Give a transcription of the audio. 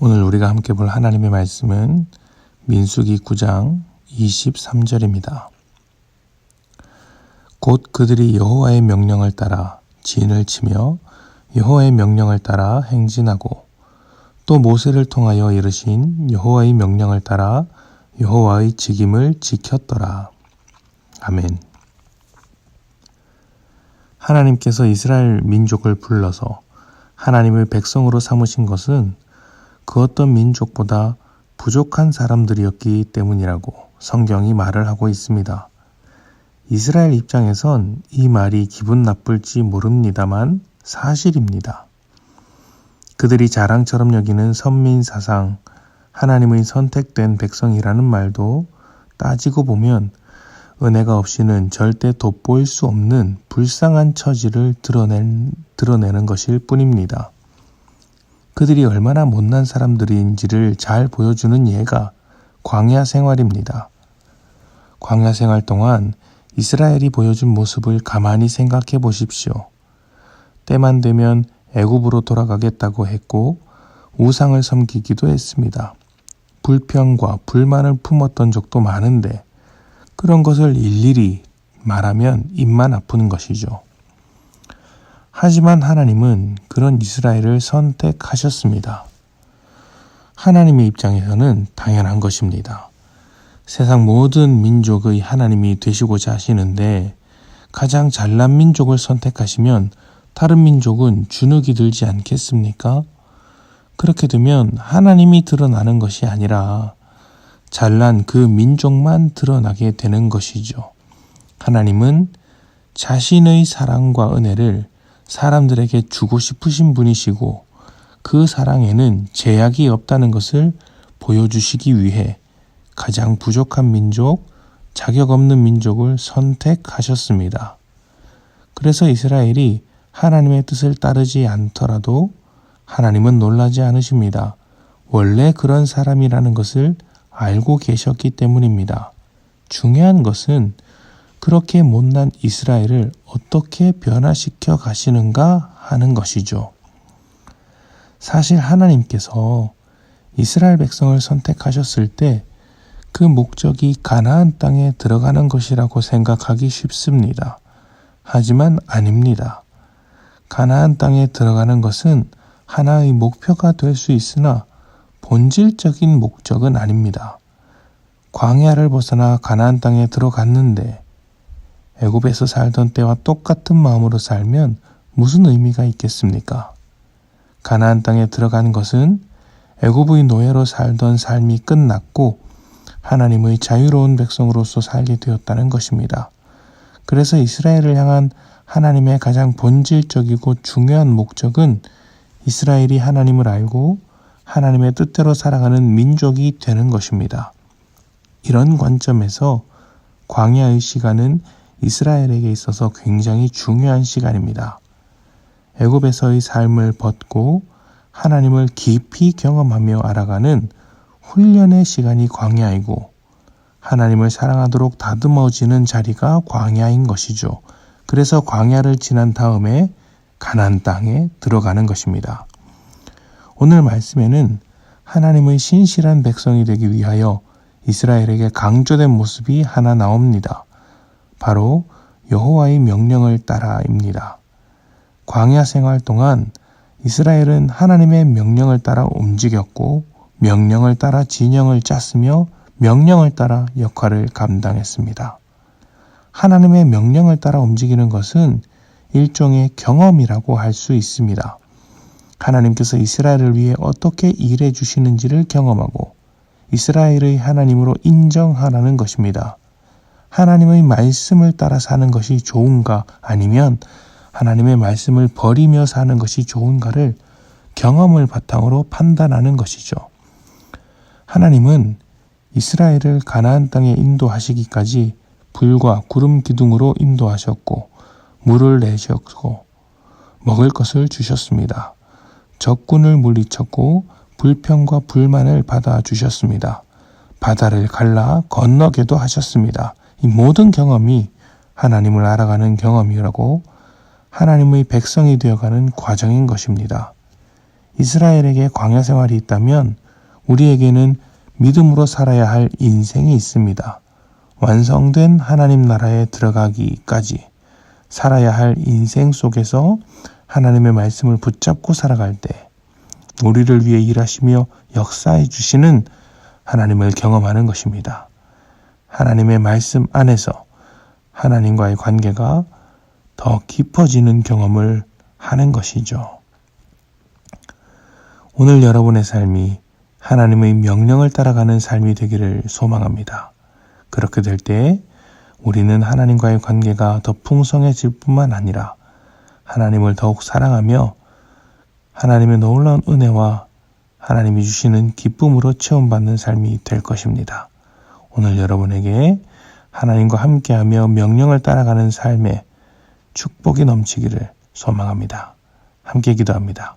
오늘 우리가 함께 볼 하나님의 말씀은 민수기 9장 23절입니다. 곧 그들이 여호와의 명령을 따라 진을 치며 여호와의 명령을 따라 행진하고 또 모세를 통하여 이르신 여호와의 명령을 따라 여호와의 직임을 지켰더라. 아멘. 하나님께서 이스라엘 민족을 불러서 하나님의 백성으로 삼으신 것은 그 어떤 민족보다 부족한 사람들이었기 때문이라고 성경이 말을 하고 있습니다. 이스라엘 입장에선 이 말이 기분 나쁠지 모릅니다만 사실입니다. 그들이 자랑처럼 여기는 선민사상, 하나님의 선택된 백성이라는 말도 따지고 보면 은혜가 없이는 절대 돋보일 수 없는 불쌍한 처지를 드러내는 것일 뿐입니다. 그들이 얼마나 못난 사람들인지를 잘 보여주는 예가 광야 생활입니다. 광야 생활 동안 이스라엘이 보여준 모습을 가만히 생각해 보십시오. 때만 되면 애굽으로 돌아가겠다고 했고 우상을 섬기기도 했습니다. 불평과 불만을 품었던 적도 많은데 그런 것을 일일이 말하면 입만 아프는 것이죠. 하지만 하나님은 그런 이스라엘을 선택하셨습니다. 하나님의 입장에서는 당연한 것입니다. 세상 모든 민족의 하나님이 되시고자 하시는데 가장 잘난 민족을 선택하시면 다른 민족은 주눅이 들지 않겠습니까? 그렇게 되면 하나님이 드러나는 것이 아니라 잘난 그 민족만 드러나게 되는 것이죠. 하나님은 자신의 사랑과 은혜를 사람들에게 주고 싶으신 분이시고 그 사랑에는 제약이 없다는 것을 보여주시기 위해 가장 부족한 민족, 자격 없는 민족을 선택하셨습니다. 그래서 이스라엘이 하나님의 뜻을 따르지 않더라도 하나님은 놀라지 않으십니다. 원래 그런 사람이라는 것을 알고 계셨기 때문입니다. 중요한 것은 그렇게 못난 이스라엘을 어떻게 변화시켜 가시는가 하는 것이죠. 사실 하나님께서 이스라엘 백성을 선택하셨을 때 그 목적이 가나안 땅에 들어가는 것이라고 생각하기 쉽습니다. 하지만 아닙니다. 가나안 땅에 들어가는 것은 하나의 목표가 될 수 있으나 본질적인 목적은 아닙니다. 광야를 벗어나 가나안 땅에 들어갔는데 애굽에서 살던 때와 똑같은 마음으로 살면 무슨 의미가 있겠습니까? 가나안 땅에 들어간 것은 애굽의 노예로 살던 삶이 끝났고 하나님의 자유로운 백성으로서 살게 되었다는 것입니다. 그래서 이스라엘을 향한 하나님의 가장 본질적이고 중요한 목적은 이스라엘이 하나님을 알고 하나님의 뜻대로 살아가는 민족이 되는 것입니다. 이런 관점에서 광야의 시간은 이스라엘에게 있어서 굉장히 중요한 시간입니다. 애굽에서의 삶을 벗고 하나님을 깊이 경험하며 알아가는 훈련의 시간이 광야이고 하나님을 사랑하도록 다듬어지는 자리가 광야인 것이죠. 그래서 광야를 지난 다음에 가나안 땅에 들어가는 것입니다. 오늘 말씀에는 하나님의 신실한 백성이 되기 위하여 이스라엘에게 강조된 모습이 하나 나옵니다. 바로 여호와의 명령을 따라입니다. 광야 생활 동안 이스라엘은 하나님의 명령을 따라 움직였고 명령을 따라 진영을 짰으며 명령을 따라 역할을 감당했습니다. 하나님의 명령을 따라 움직이는 것은 일종의 경험이라고 할 수 있습니다. 하나님께서 이스라엘을 위해 어떻게 일해 주시는지를 경험하고 이스라엘의 하나님으로 인정하라는 것입니다. 하나님의 말씀을 따라 사는 것이 좋은가 아니면 하나님의 말씀을 버리며 사는 것이 좋은가를 경험을 바탕으로 판단하는 것이죠. 하나님은 이스라엘을 가나안 땅에 인도하시기까지 불과 구름 기둥으로 인도하셨고 물을 내셨고 먹을 것을 주셨습니다. 적군을 물리쳤고 불평과 불만을 받아주셨습니다. 바다를 갈라 건너게도 하셨습니다. 이 모든 경험이 하나님을 알아가는 경험이라고 하나님의 백성이 되어가는 과정인 것입니다. 이스라엘에게 광야 생활이 있다면 우리에게는 믿음으로 살아야 할 인생이 있습니다. 완성된 하나님 나라에 들어가기까지 살아야 할 인생 속에서 하나님의 말씀을 붙잡고 살아갈 때 우리를 위해 일하시며 역사해 주시는 하나님을 경험하는 것입니다. 하나님의 말씀 안에서 하나님과의 관계가 더 깊어지는 경험을 하는 것이죠. 오늘 여러분의 삶이 하나님의 명령을 따라가는 삶이 되기를 소망합니다. 그렇게 될 때 우리는 하나님과의 관계가 더 풍성해질 뿐만 아니라 하나님을 더욱 사랑하며 하나님의 놀라운 은혜와 하나님이 주시는 기쁨으로 체험받는 삶이 될 것입니다. 오늘 여러분에게 하나님과 함께하며 명령을 따라가는 삶에 축복이 넘치기를 소망합니다. 함께 기도합니다.